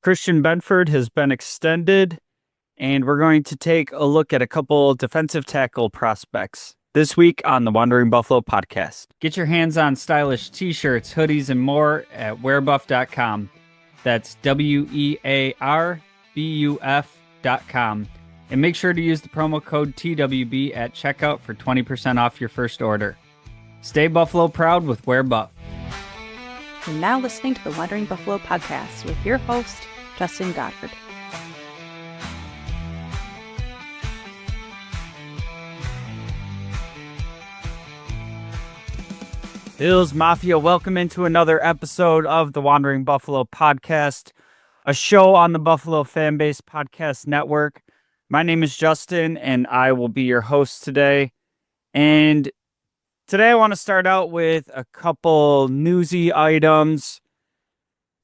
Christian Benford has been extended, and we're going to take a look at a couple defensive tackle prospects this week on the Wandering Buffalo podcast. Get your hands on stylish t-shirts, hoodies, and more at wearbuff.com. That's wearbuff.com. And make sure to use the promo code TWB at checkout for 20% off your first order. Stay Buffalo proud with Wear Buff. You're now listening to the Wandering Buffalo podcast with your host, Justin Goddard. Bills Mafia, welcome into another episode of the Wandering Buffalo podcast, a show on the Buffalo Fanbase Podcast Network. My name is Justin, and I will be your host today. And today I want to start out with a couple newsy items.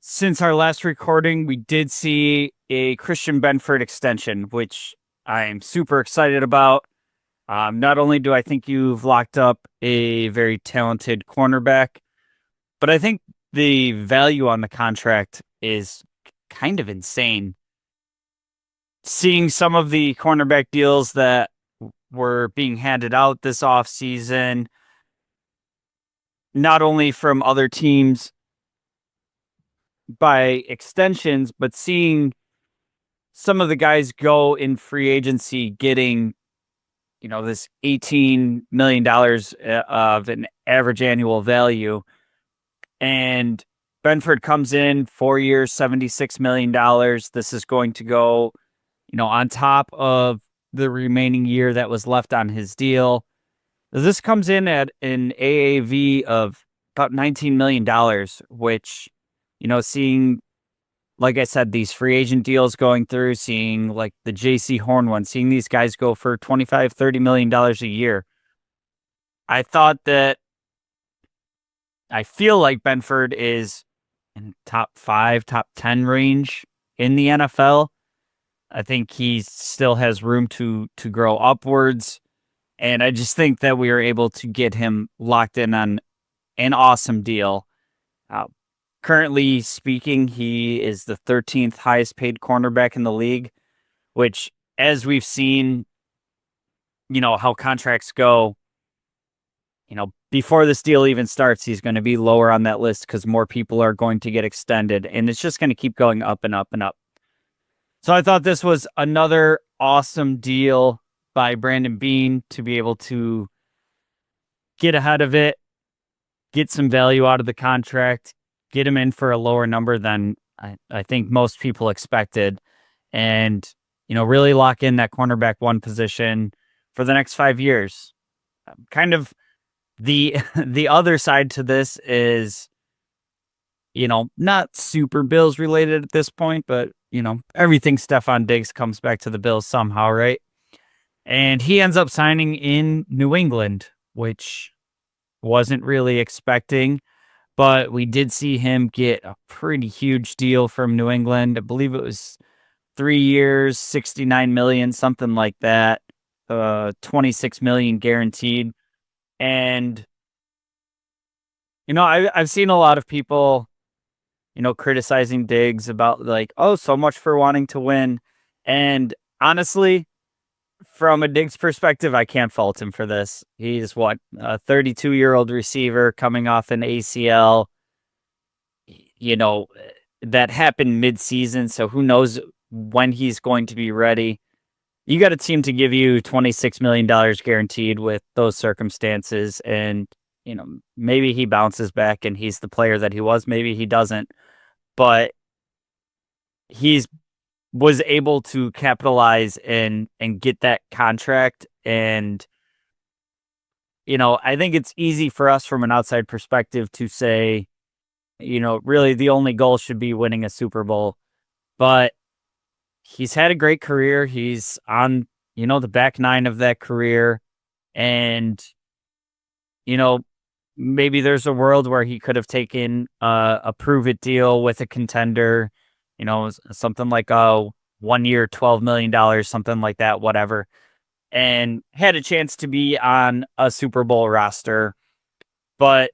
Since our last recording, we did see a Christian Benford extension, which I'm super excited about. Not only do I think you've locked up a very talented cornerback, but I think the value on the contract is kind of insane. Seeing some of the cornerback deals that were being handed out this offseason, not only from other teams by extensions, but seeing some of the guys go in free agency getting, this $18 million of an average annual value. And Benford comes in 4 years, $76 million. This is going to go, on top of the remaining year that was left on his deal. This comes in at an AAV of about $19 million, which, seeing, like I said, these free agent deals going through, seeing like the JC Horn one, seeing these guys go for $25, $30 million a year. I feel like Benford is in top 5, top 10 range in the NFL. I think he still has room to grow upwards. And I just think that we are able to get him locked in on an awesome deal. Currently speaking, he is the 13th highest paid cornerback in the league, which, as we've seen, how contracts go, before this deal even starts, he's going to be lower on that list because more people are going to get extended, and it's just going to keep going up and up and up. So I thought this was another awesome deal by Brandon Beane to be able to get ahead of it, get some value out of the contract, get him in for a lower number than I think most people expected, and, really lock in that cornerback one position for the next 5 years. Kind of the other side to this is, not super Bills related at this point, but, everything Stefon Diggs comes back to the Bills somehow, right? And he ends up signing in New England, which wasn't really expecting. But we did see him get a pretty huge deal from New England. I believe it was 3 years, $69 million, something like that. $26 million guaranteed. And, I've seen a lot of people, criticizing Diggs about like, oh, so much for wanting to win. And honestly, from a Diggs perspective, I can't fault him for this. He's a 32-year-old receiver coming off an ACL. That happened mid-season, so who knows when he's going to be ready. You got a team to give you $26 million guaranteed with those circumstances, and, maybe he bounces back and he's the player that he was. Maybe he doesn't. But was able to capitalize and get that contract. And, I think it's easy for us from an outside perspective to say, really the only goal should be winning a Super Bowl. But he's had a great career. He's on, the back nine of that career. And, maybe there's a world where he could have taken a prove-it deal with a contender, something like 1 year, $12 million, something like that, whatever, and had a chance to be on a Super Bowl roster. But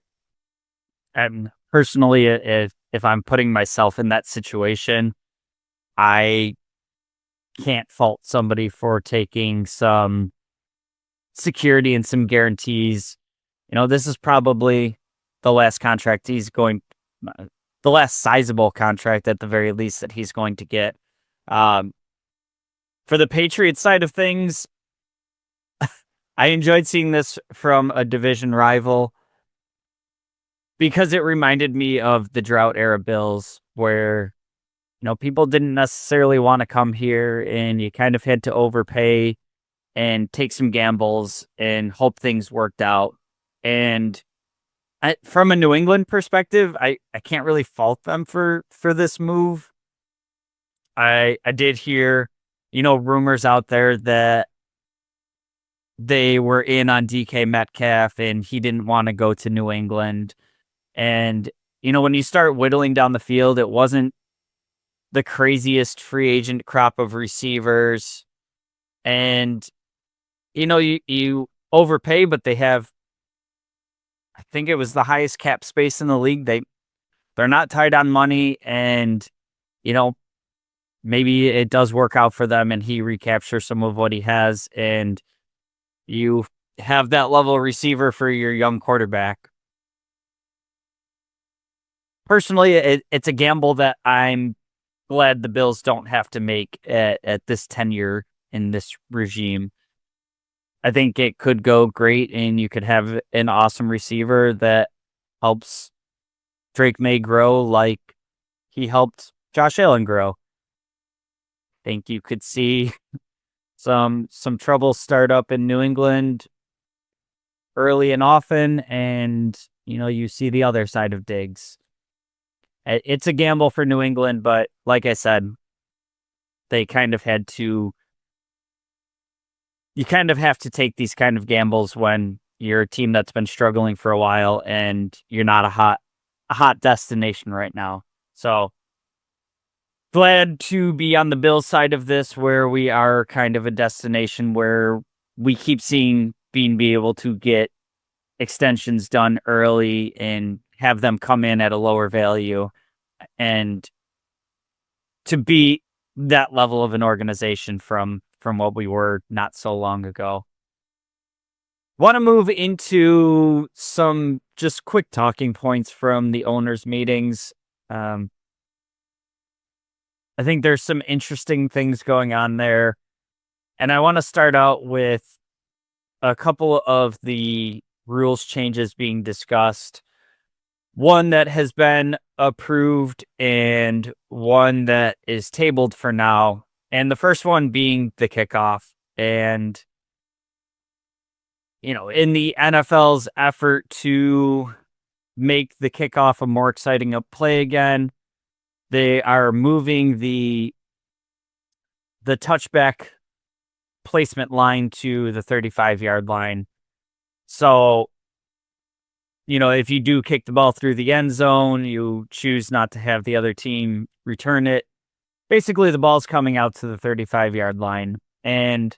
personally, if I'm putting myself in that situation, I can't fault somebody for taking some security and some guarantees. This is probably the last contract he's going, the last sizable contract at the very least that he's going to get. Um, for the Patriots side of things, I enjoyed seeing this from a division rival because it reminded me of the drought era Bills where, people didn't necessarily want to come here and you kind of had to overpay and take some gambles and hope things worked out. And from a New England perspective, I can't really fault them for this move. I did hear, rumors out there that they were in on DK Metcalf and he didn't want to go to New England. And, when you start whittling down the field, it wasn't the craziest free agent crop of receivers. And, you overpay, but they have, I think it was the highest cap space in the league. They're not tight on money, and, you know, maybe it does work out for them and he recaptures some of what he has, and you have that level receiver for your young quarterback. Personally, it's a gamble that I'm glad the Bills don't have to make at this tenure in this regime. I think it could go great, and you could have an awesome receiver that helps Drake May grow like he helped Josh Allen grow. Think you could see some trouble start up in New England early and often, and you see the other side of Diggs. It's a gamble for New England, but like I said, they kind of had to. You kind of have to take these kind of gambles when you're a team that's been struggling for a while and you're not a hot destination right now. So glad to be on the Bills side of this, where we are kind of a destination where we keep seeing Beane be able to get extensions done early and have them come in at a lower value, and to be that level of an organization from what we were not so long ago. Want to move into some just quick talking points from the owners' meetings. I think there's some interesting things going on there. And I want to start out with a couple of the rules changes being discussed. One that has been approved and one that is tabled for now. And the first one being the kickoff. And, in the NFL's effort to make the kickoff a more exciting play again, they are moving the touchback placement line to the 35-yard line. So, if you do kick the ball through the end zone, you choose not to have the other team return it. Basically, the ball's coming out to the 35-yard line. And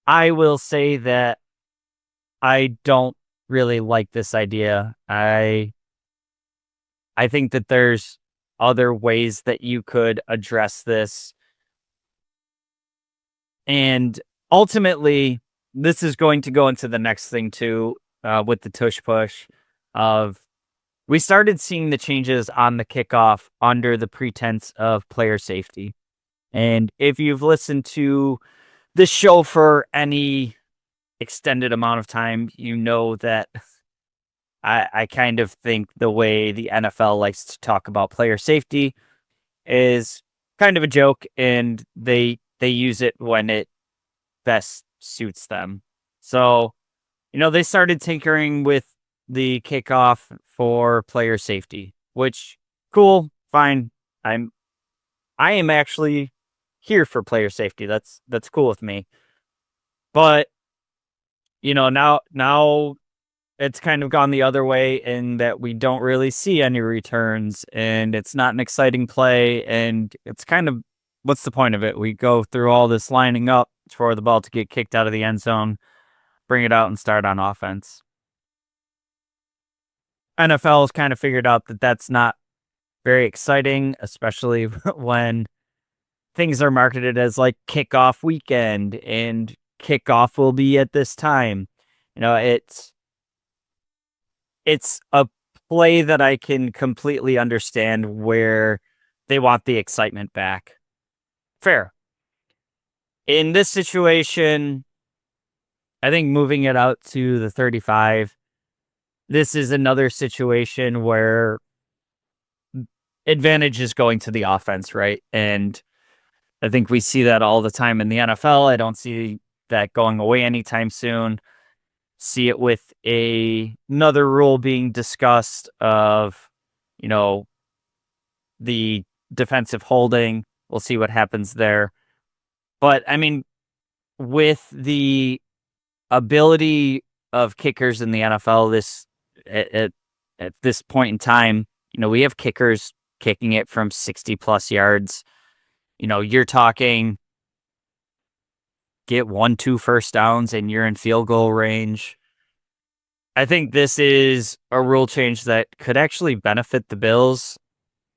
I will say that I don't really like this idea. I think that there's other ways that you could address this. And ultimately, this is going to go into the next thing too, with the tush push of, we started seeing the changes on the kickoff under the pretense of player safety. And if you've listened to this show for any extended amount of time, you know that I kind of think the way the NFL likes to talk about player safety is kind of a joke, and they use it when it best suits them. So, they started tinkering with the kickoff for player safety, which, cool, fine. I am actually here for player safety. That's cool with me. But, now it's kind of gone the other way in that we don't really see any returns, and it's not an exciting play, and it's kind of, what's the point of it? We go through all this lining up for the ball to get kicked out of the end zone, bring it out and start on offense. NFL has kind of figured out that that's not very exciting, especially when things are marketed as like kickoff weekend and kickoff will be at this time. It's a play that I can completely understand where they want the excitement back. Fair. In this situation, I think moving it out to the 35, this is another situation where advantage is going to the offense, right? And I think we see that all the time in the NFL. I don't see that going away anytime soon. See it with another rule being discussed of, the defensive holding. We'll see what happens there. But I mean, with the ability of kickers in the NFL, at this point in time, we have kickers kicking it from 60 plus yards. You're talking get 1-2 first downs and you're in field goal range. I think this is a rule change that could actually benefit the Bills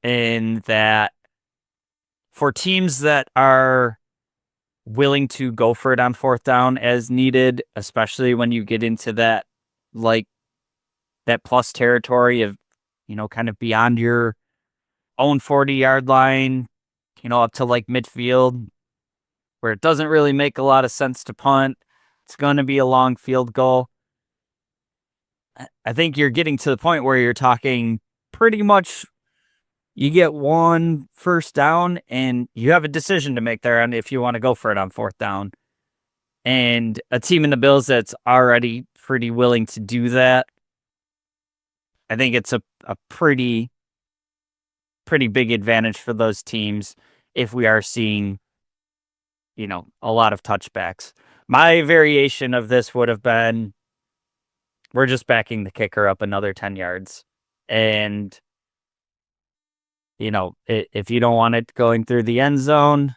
in that for teams that are willing to go for it on fourth down as needed, especially when you get into that, like that plus territory of, kind of beyond your own 40-yard line, up to like midfield where it doesn't really make a lot of sense to punt. It's going to be a long field goal. I think you're getting to the point where you're talking pretty much you get one first down and you have a decision to make there on if you want to go for it on fourth down. And a team in the Bills that's already pretty willing to do that, I think it's a pretty big advantage for those teams if we are seeing, a lot of touchbacks. My variation of this would have been we're just backing the kicker up another 10 yards. And, if you don't want it going through the end zone,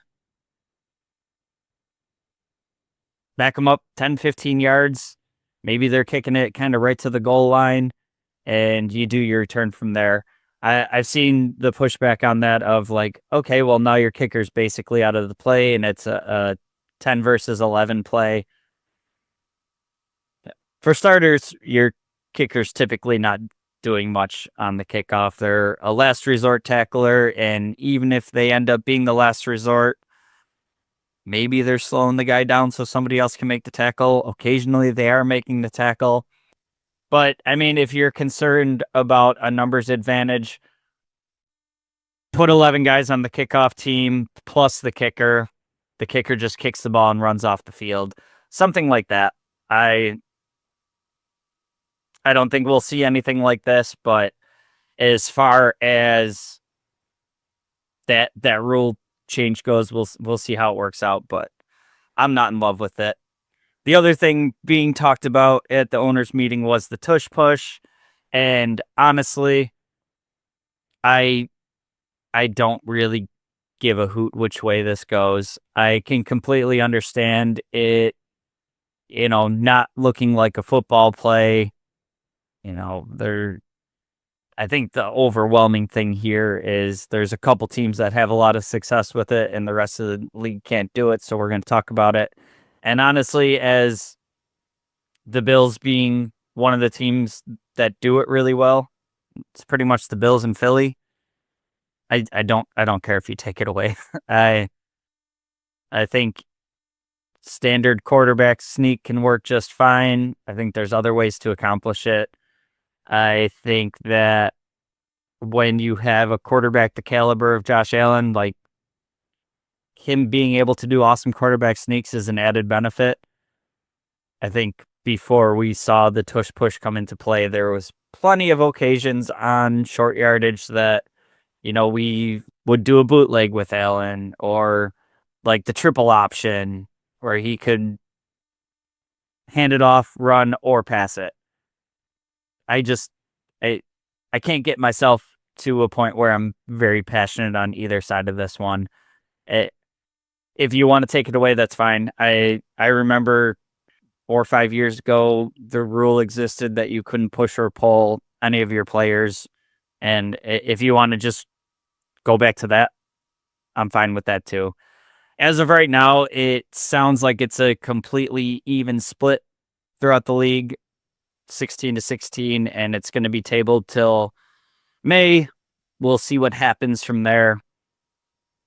back them up 10, 15 yards. Maybe they're kicking it kind of right to the goal line, and you do your return from there. I've seen the pushback on that of like, okay, well, now your kicker's basically out of the play, and it's a 10 versus 11 play. For starters, your kicker's typically not doing much on the kickoff. They're a last resort tackler, and even if they end up being the last resort, maybe they're slowing the guy down so somebody else can make the tackle. Occasionally they are making the tackle. But, I mean, if you're concerned about a numbers advantage, put 11 guys on the kickoff team plus the kicker. The kicker just kicks the ball and runs off the field. Something like that. I don't think we'll see anything like this, but as far as that rule change goes, we'll see how it works out, but I'm not in love with it. The other thing being talked about at the owners' meeting was the tush push, and honestly, I don't really give a hoot which way this goes. I can completely understand it, not looking like a football play. I think the overwhelming thing here is there's a couple teams that have a lot of success with it and the rest of the league can't do it. So we're going to talk about it. And honestly, as the Bills being one of the teams that do it really well, it's pretty much the Bills and Philly. I don't care if you take it away. I think standard quarterback sneak can work just fine. I think there's other ways to accomplish it. I think that when you have a quarterback the caliber of Josh Allen, like him being able to do awesome quarterback sneaks is an added benefit. I think before we saw the tush push come into play, there was plenty of occasions on short yardage that, we would do a bootleg with Allen or like the triple option where he could hand it off, run, or pass it. I can't get myself to a point where I'm very passionate on either side of this one. If you want to take it away, that's fine. I remember 4 or 5 years ago, the rule existed that you couldn't push or pull any of your players. And if you want to just go back to that, I'm fine with that too. As of right now, it sounds like it's a completely even split throughout the league, 16-16, and it's going to be tabled till May. We'll see what happens from there.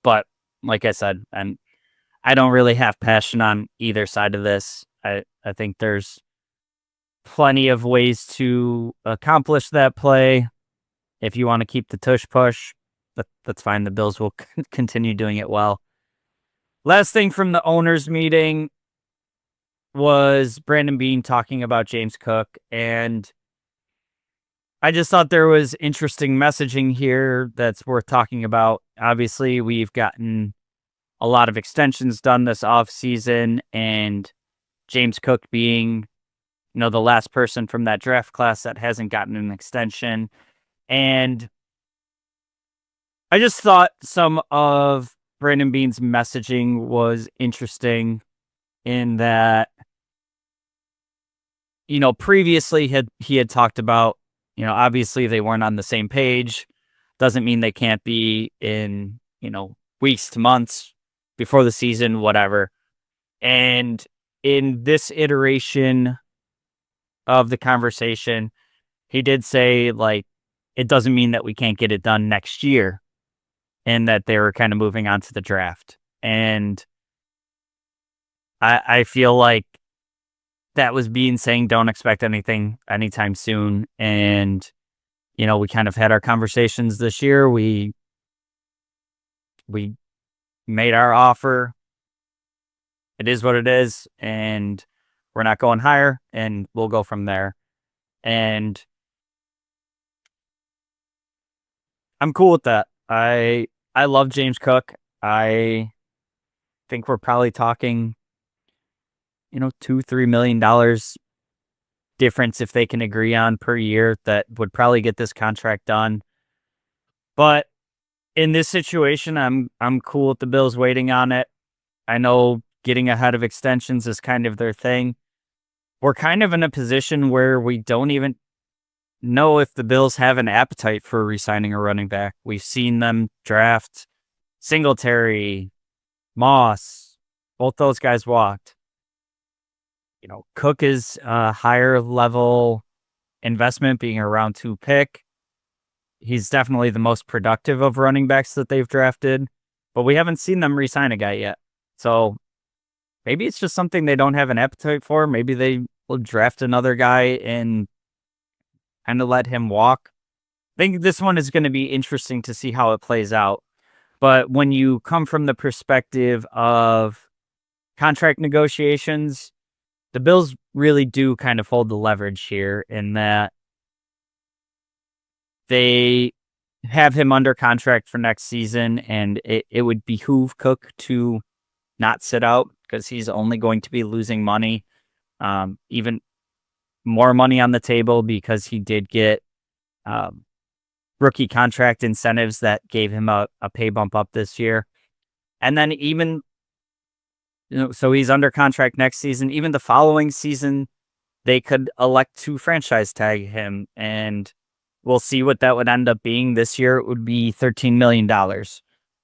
But like I said, and I don't really have passion on either side of this. I think there's plenty of ways to accomplish that play. If you want to keep the tush push, that's fine. The Bills will continue doing it well. Last thing from the owners meeting was Brandon Beane talking about James Cook, and I just thought there was interesting messaging here that's worth talking about. Obviously, we've gotten a lot of extensions done this offseason, and James Cook being, the last person from that draft class that hasn't gotten an extension. And I just thought some of Brandon Beane's messaging was interesting in that, previously he had talked about, obviously they weren't on the same page. Doesn't mean they can't be in, weeks to months before the season, whatever. And in this iteration of the conversation, he did say, like, it doesn't mean that we can't get it done next year, and that they were kind of moving on to the draft. And I feel like that was Beane saying, don't expect anything anytime soon. And, we kind of had our conversations this year. We made our offer. It is what it is. And we're not going higher, and we'll go from there. And I'm cool with that. I love James Cook. I think we're probably talking, $2-3 million difference if they can agree on per year that would probably get this contract done. But in this situation, I'm cool with the Bills waiting on it. I know getting ahead of extensions is kind of their thing. We're kind of in a position where we don't even know if the Bills have an appetite for re-signing a running back. We've seen them draft Singletary, Moss, both those guys walked. Cook is a higher level investment, being a round 2 pick. He's definitely the most productive of running backs that they've drafted, but we haven't seen them re-sign a guy yet. So maybe it's just something they don't have an appetite for. Maybe they will draft another guy and kind of let him walk. I think this one is going to be interesting to see how it plays out. But when you come from the perspective of contract negotiations, the Bills really do kind of hold the leverage here in that they have him under contract for next season, and it would behoove Cook to not sit out because he's only going to be losing money, even more money on the table because he did get rookie contract incentives that gave him a pay bump up this year. And then even, so he's under contract next season. Even the following season, they could elect to franchise tag him, and we'll see what that would end up being. This year, it would be $13 million.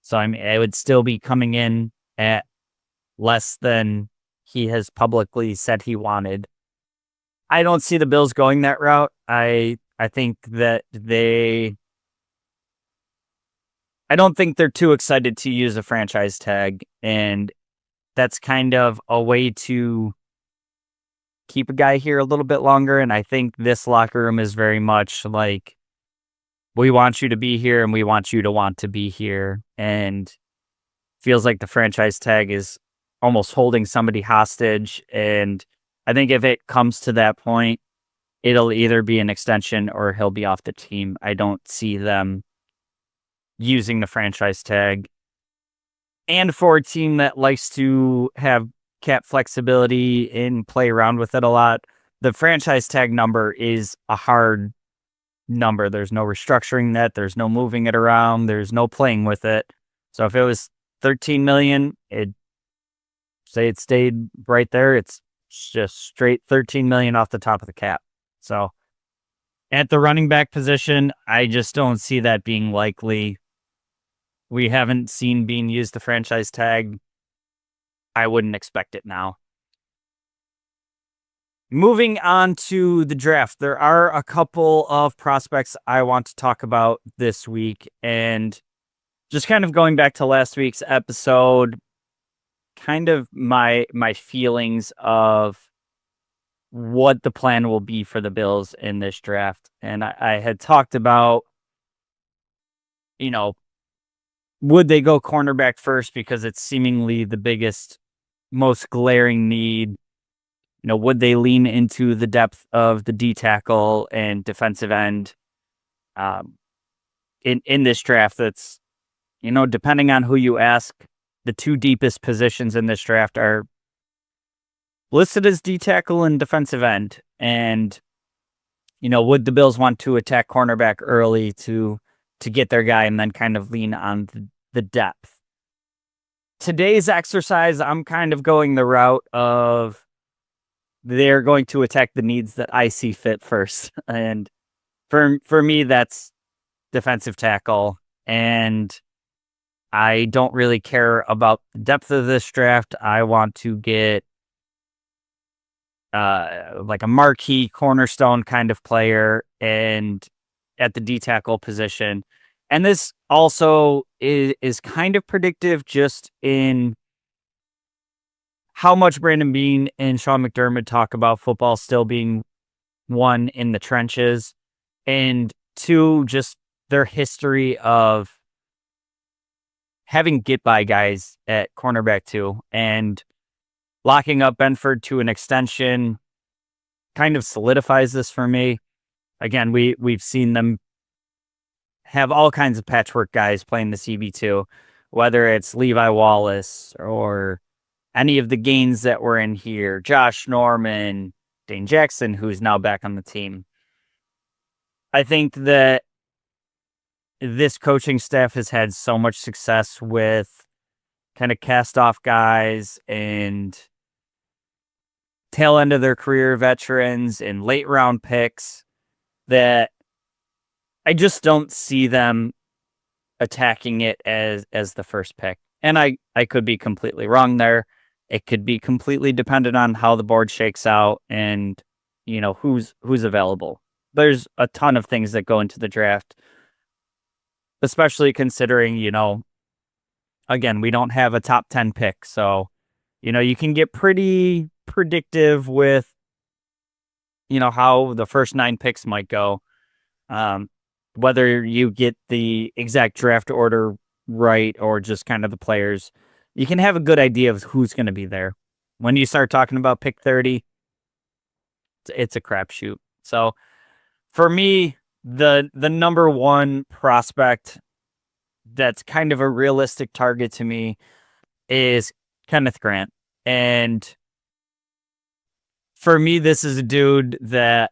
So, it would still be coming in at less than he has publicly said he wanted. I don't see the Bills going that route. I think that I don't think they're too excited to use a franchise tag, and that's kind of a way to keep a guy here a little bit longer. And I think this locker room is very much like, we want you to be here and we want you to want to be here. And feels like the franchise tag is almost holding somebody hostage. And I think if it comes to that point, it'll either be an extension or he'll be off the team. I don't see them using the franchise tag. And for a team that likes to have cap flexibility and play around with it a lot, the franchise tag number is a hard number. There's no restructuring that. There's no moving it around. There's no playing with it. So if it was $13 million, it stayed right there. It's just straight $13 million off the top of the cap. So at the running back position, I just don't see that being likely. We haven't seen Beane use the franchise tag. I wouldn't expect it now. Moving on to the draft, there are a couple of prospects I want to talk about this week. And just kind of going back to last week's episode, kind of my feelings of what the plan will be for the Bills in this draft. And I had talked about, would they go cornerback first because it's seemingly the biggest, most glaring need? Would they lean into the depth of the D tackle and defensive end in this draft? That's, depending on who you ask, the two deepest positions in this draft are listed as D tackle and defensive end. And, would the Bills want to attack cornerback early to get their guy and then kind of lean on the depth? Today's exercise, I'm kind of going the route of they're going to attack the needs that I see fit first. And for me, that's defensive tackle. And I don't really care about the depth of this draft. I want to get like a marquee cornerstone kind of player and at the D tackle position. And this also is kind of predictive just in how much Brandon Beane and Sean McDermott talk about football still being one in the trenches, and two, just their history of having get-by guys at cornerback too, and locking up Benford to an extension kind of solidifies this for me. Again, we've seen them have all kinds of patchwork guys playing the CB2, whether it's Levi Wallace or any of the gains that were in here, Josh Norman, Dane Jackson, who's now back on the team. I think that this coaching staff has had so much success with kind of cast off guys and tail end of their career veterans and late round picks that I just don't see them attacking it as the first pick. And I could be completely wrong there. It could be completely dependent on how the board shakes out and, who's available. There's a ton of things that go into the draft, especially considering, again, we don't have a top 10 pick. So, you can get pretty predictive with, how the first 9 picks might go. Whether you get the exact draft order right or just kind of the players, you can have a good idea of who's going to be there. When you start talking about pick 30, it's a crapshoot. So for me, the number one prospect that's kind of a realistic target to me is Kenneth Grant. And for me, this is a dude that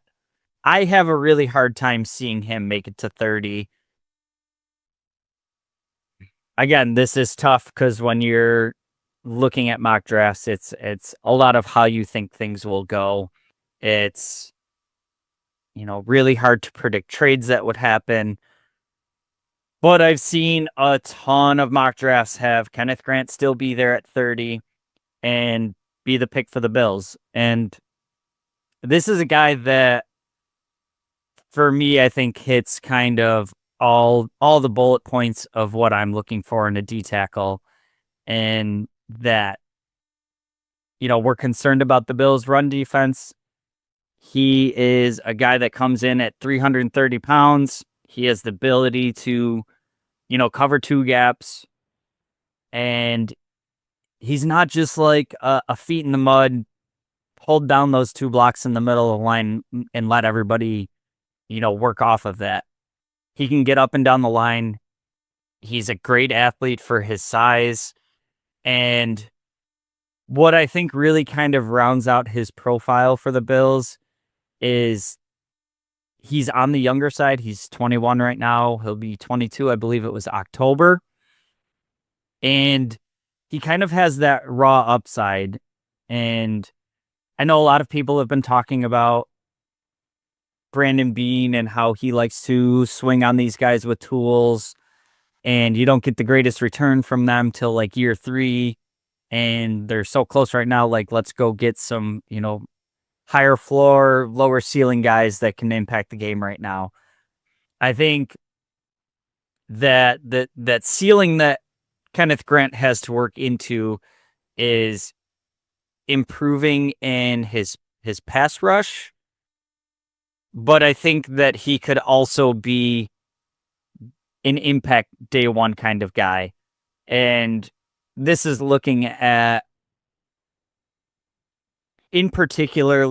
I have a really hard time seeing him make it to 30. Again, this is tough because when you're looking at mock drafts, it's a lot of how you think things will go. It's, really hard to predict trades that would happen. But I've seen a ton of mock drafts have Kenneth Grant still be there at 30 and be the pick for the Bills. And this is a guy that, for me, I think hits kind of all the bullet points of what I'm looking for in a D tackle, and that, we're concerned about the Bills' run defense. He is a guy that comes in at 330 pounds. He has the ability to, cover 2 gaps, and he's not just like a feet in the mud, hold down those 2 blocks in the middle of the line and let everybody, work off of that. He can get up and down the line. He's a great athlete for his size. And what I think really kind of rounds out his profile for the Bills is he's on the younger side. He's 21 right now. He'll be 22. I believe it was October. And he kind of has that raw upside. And I know a lot of people have been talking about Brandon Beane and how he likes to swing on these guys with tools. and you don't get the greatest return from them till like year 3, and they're so close right now. Like, let's go get some, higher floor, lower ceiling guys that can impact the game right now. I think that ceiling that Kenneth Grant has to work into is improving in his pass rush, but I think that he could also be an impact day one kind of guy. And this is looking at in particular,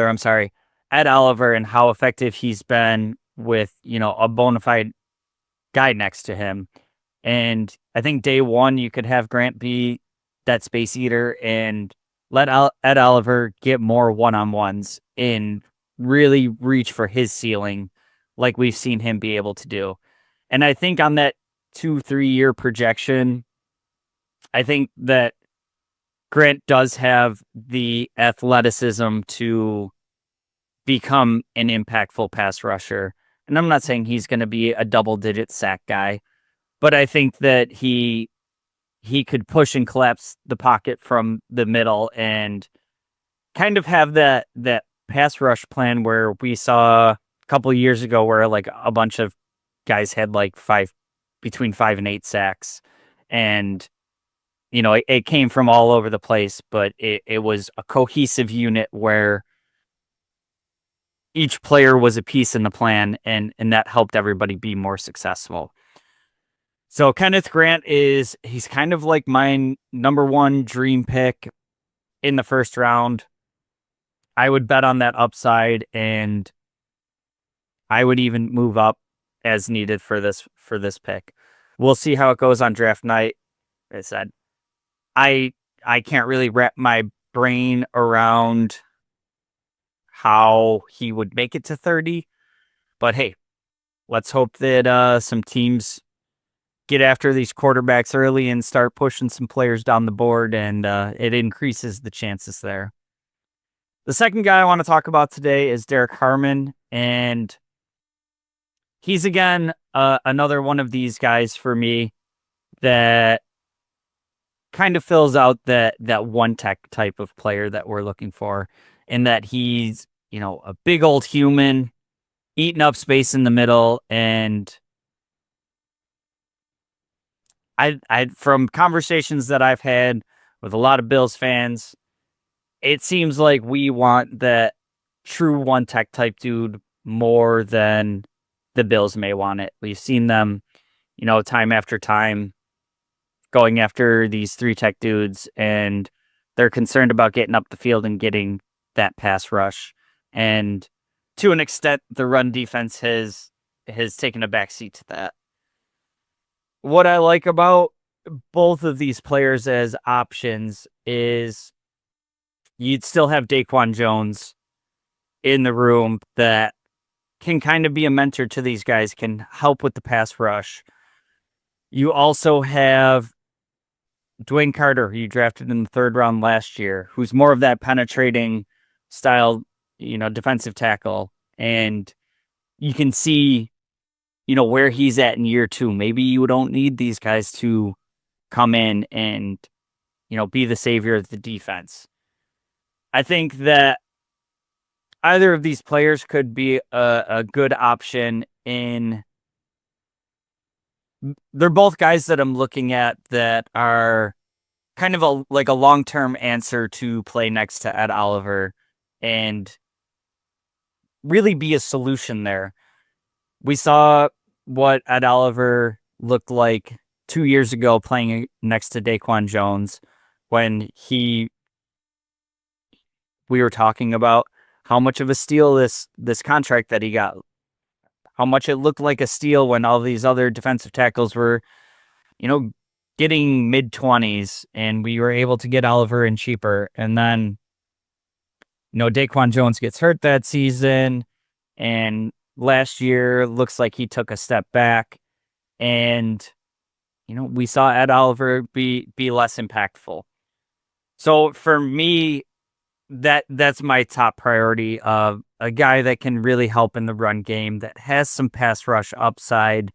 I'm sorry, Ed Oliver and how effective he's been with, a bona fide guy next to him. And I think day one, you could have Grant be that space eater and let Ed Oliver get more one-on-ones and really reach for his ceiling like we've seen him be able to do. And I think on that 2-3 year projection, I think that Grant does have the athleticism to become an impactful pass rusher. And I'm not saying he's going to be a double-digit sack guy, but I think that he could push and collapse the pocket from the middle and kind of have that pass rush plan where we saw a couple of years ago where like a bunch of guys had like between 5 and 8 sacks. And it came from all over the place, but it was a cohesive unit where each player was a piece in the plan, and that helped everybody be more successful. So Kenneth Grant he's kind of like my number one dream pick in the first round. I would bet on that upside, and I would even move up as needed for this pick. We'll see how it goes on draft night. Like I said, I can't really wrap my brain around how he would make it to 30, but hey, let's hope that some teams get after these quarterbacks early and start pushing some players down the board, and it increases the chances there. The second guy I want to talk about today is Derek Harmon, and he's again another one of these guys for me that kind of fills out that one tech type of player that we're looking for, in that he's, a big old human eating up space in the middle. And I from conversations that I've had with a lot of Bills fans, it seems like we want that true one tech type dude more than the Bills may want it. We've seen them, time after time going after these 3 tech dudes, and they're concerned about getting up the field and getting that pass rush. And to an extent, the run defense has taken a backseat to that. What I like about both of these players as options is you'd still have Daquan Jones in the room that can kind of be a mentor to these guys, can help with the pass rush. You also have Dwayne Carter, who you drafted in the 3rd round last year, who's more of that penetrating style, defensive tackle. And you can see, where he's at in year 2. Maybe you don't need these guys to come in and, be the savior of the defense. I think that either of these players could be a good option they're both guys that I'm looking at that are kind of a long-term answer to play next to Ed Oliver and really be a solution there. We saw what Ed Oliver looked like 2 years ago playing next to Daquan Jones when we were talking about how much of a steal this contract that he got, how much it looked like a steal when all these other defensive tackles were, getting mid-20s, and we were able to get Oliver in cheaper. And then, Daquan Jones gets hurt that season, and last year looks like he took a step back, and, we saw Ed Oliver be less impactful. So for me, that's my top priority of a guy that can really help in the run game, that has some pass rush upside,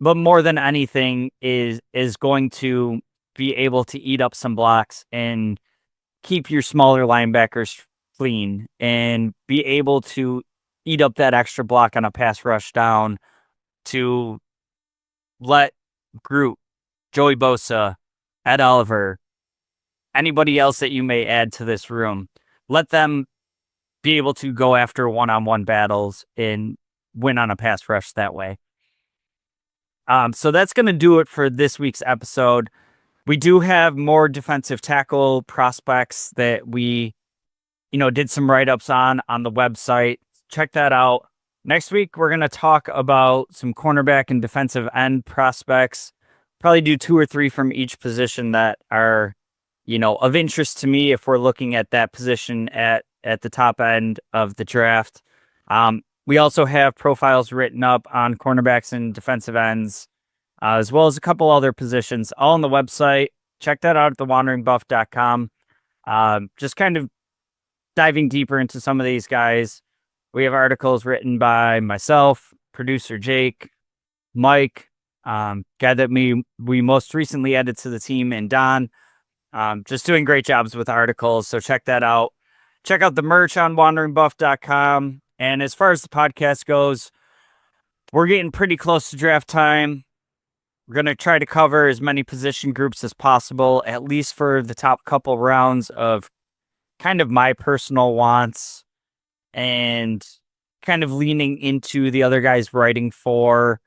but more than anything is going to be able to eat up some blocks and keep your smaller linebackers clean and be able to eat up that extra block on a pass rush down to let Groot, Joey Bosa, Ed Oliver, anybody else that you may add to this room, let them be able to go after one-on-one battles and win on a pass rush that way. So that's going to do it for this week's episode. We do have more defensive tackle prospects that we, did some write-ups on the website. Check that out. Next week, we're going to talk about some cornerback and defensive end prospects. Probably do 2 or 3 from each position that are, of interest to me if we're looking at that position at the top end of the draft. We also have profiles written up on cornerbacks and defensive ends, as well as a couple other positions, all on the website. Check that out at thewanderingbuff.com. Just kind of diving deeper into some of these guys. We have articles written by myself, producer Jake, Mike, guy that we most recently added to the team, and Don. Just doing great jobs with articles, so check that out. Check out the merch on wanderingbuff.com. And as far as the podcast goes, we're getting pretty close to draft time. We're going to try to cover as many position groups as possible, at least for the top couple rounds of kind of my personal wants and kind of leaning into the other guys writing for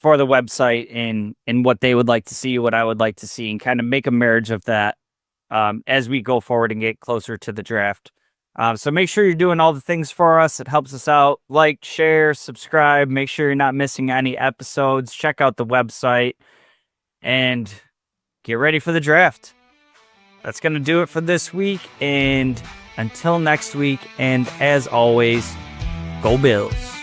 the website and what they would like to see, what I would like to see, and kind of make a marriage of that as we go forward and get closer to the draft. So make sure you're doing all the things for us. It helps us out. Like, share, subscribe. Make sure you're not missing any episodes. Check out the website and get ready for the draft. That's going to do it for this week. And until next week, and as always, go Bills.